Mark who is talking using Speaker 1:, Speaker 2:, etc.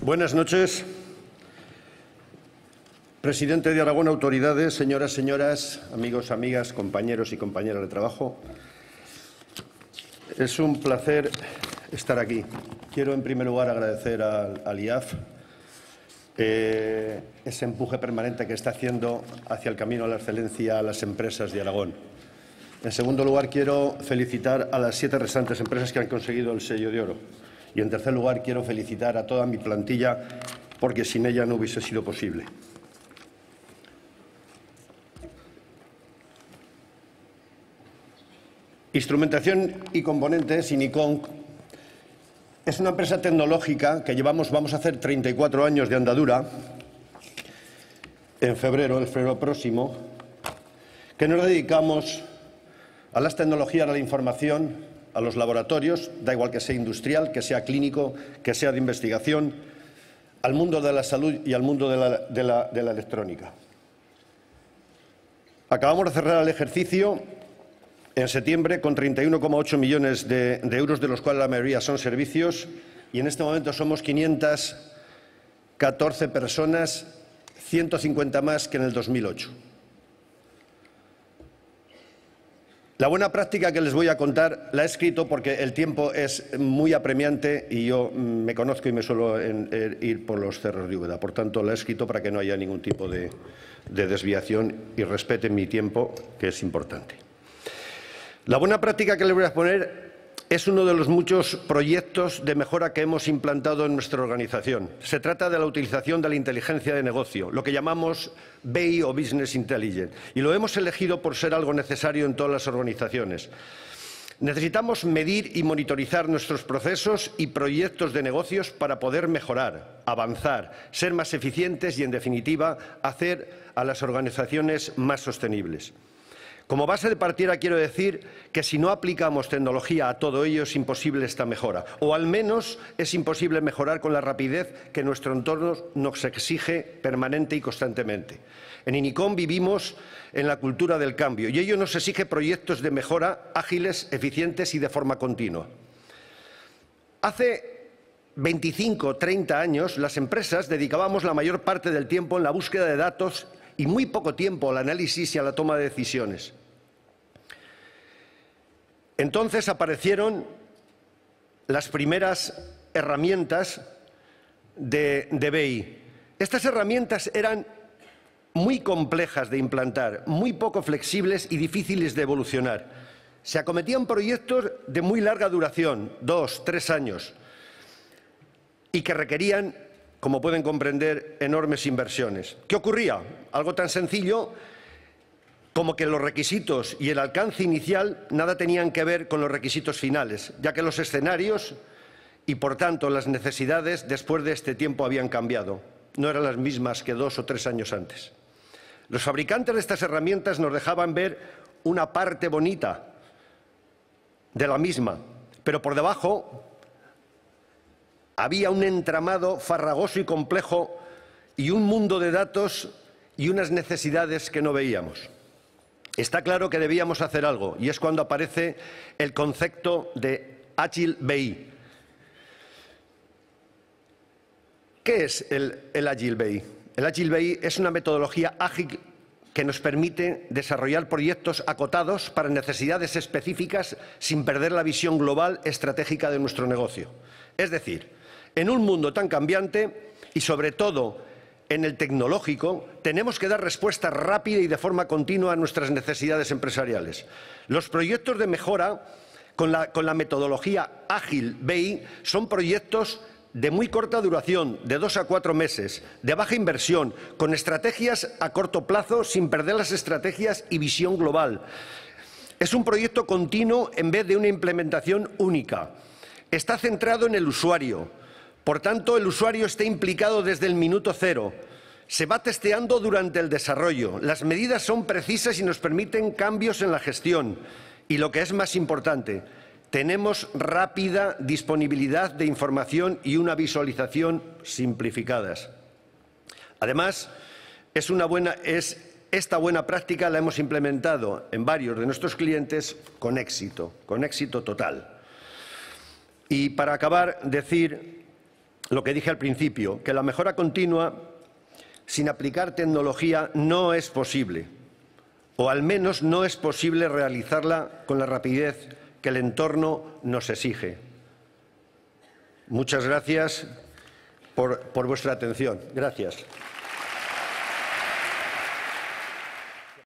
Speaker 1: Buenas noches. Presidente de Aragón, autoridades, señoras, señoras, amigos, amigas, compañeros y compañeras de trabajo. Es un placer estar aquí. Quiero, en primer lugar, agradecer al IAF ese empuje permanente que está haciendo hacia el camino a la excelencia a las empresas de Aragón. En segundo lugar, quiero felicitar a las 7 restantes empresas que han conseguido el sello de oro. Y, en tercer lugar, quiero felicitar a toda mi plantilla, porque sin ella no hubiese sido posible. Instrumentación y Componentes, Inicom, es una empresa tecnológica que vamos a hacer 34 años de andadura en febrero, el febrero próximo, que nos dedicamos a las tecnologías de la información, a los laboratorios, da igual que sea industrial, que sea clínico, que sea de investigación, al mundo de la salud y al mundo de la electrónica. Acabamos de cerrar el ejercicio en septiembre con 31,8 millones de euros, de los cuales la mayoría son servicios, y en este momento somos 514 personas, 150 más que en el 2008. La buena práctica que les voy a contar la he escrito porque el tiempo es muy apremiante y yo me conozco y me suelo ir por los cerros de Úbeda. Por tanto, la he escrito para que no haya ningún tipo de desviación y respeten mi tiempo, que es importante. La buena práctica que les voy a poner es uno de los muchos proyectos de mejora que hemos implantado en nuestra organización. Se trata de la utilización de la inteligencia de negocio, lo que llamamos BI o Business Intelligence, y lo hemos elegido por ser algo necesario en todas las organizaciones. Necesitamos medir y monitorizar nuestros procesos y proyectos de negocios para poder mejorar, avanzar, ser más eficientes y, en definitiva, hacer a las organizaciones más sostenibles. Como base de partida quiero decir que si no aplicamos tecnología a todo ello es imposible esta mejora, o al menos es imposible mejorar con la rapidez que nuestro entorno nos exige permanente y constantemente. En Inicom vivimos en la cultura del cambio y ello nos exige proyectos de mejora ágiles, eficientes y de forma continua. Hace 25 o 30 años las empresas dedicábamos la mayor parte del tiempo en la búsqueda de datos y muy poco tiempo al análisis y a la toma de decisiones. Entonces aparecieron las primeras herramientas de BI. Estas herramientas eran muy complejas de implantar, muy poco flexibles y difíciles de evolucionar. Se acometían proyectos de muy larga duración, 2, 3 años, y que requerían, como pueden comprender, enormes inversiones. ¿Qué ocurría? Algo tan sencillo como que los requisitos y el alcance inicial nada tenían que ver con los requisitos finales, ya que los escenarios y, por tanto, las necesidades después de este tiempo habían cambiado. No eran las mismas que 2 o 3 años antes. Los fabricantes de estas herramientas nos dejaban ver una parte bonita de la misma, pero por debajo había un entramado farragoso y complejo y un mundo de datos y unas necesidades que no veíamos. Está claro que debíamos hacer algo y es cuando aparece el concepto de Agile BI. ¿Qué es el Agile BI? El Agile BI es una metodología ágil que nos permite desarrollar proyectos acotados para necesidades específicas sin perder la visión global estratégica de nuestro negocio. Es decir, en un mundo tan cambiante y, sobre todo, en el tecnológico, tenemos que dar respuesta rápida y de forma continua a nuestras necesidades empresariales. Los proyectos de mejora con la metodología Ágil BI son proyectos de muy corta duración, de 2 a 4 meses, de baja inversión, con estrategias a corto plazo sin perder las estrategias y visión global. Es un proyecto continuo en vez de una implementación única. Está centrado en el usuario. Por tanto, el usuario está implicado desde el minuto cero. Se va testeando durante el desarrollo. Las medidas son precisas y nos permiten cambios en la gestión. Y lo que es más importante, tenemos rápida disponibilidad de información y una visualización simplificadas. Además, esta buena práctica la hemos implementado en varios de nuestros clientes con éxito total. Y para acabar, decir lo que dije al principio, que la mejora continua sin aplicar tecnología no es posible, o al menos no es posible realizarla con la rapidez que el entorno nos exige. Muchas gracias por vuestra atención. Gracias.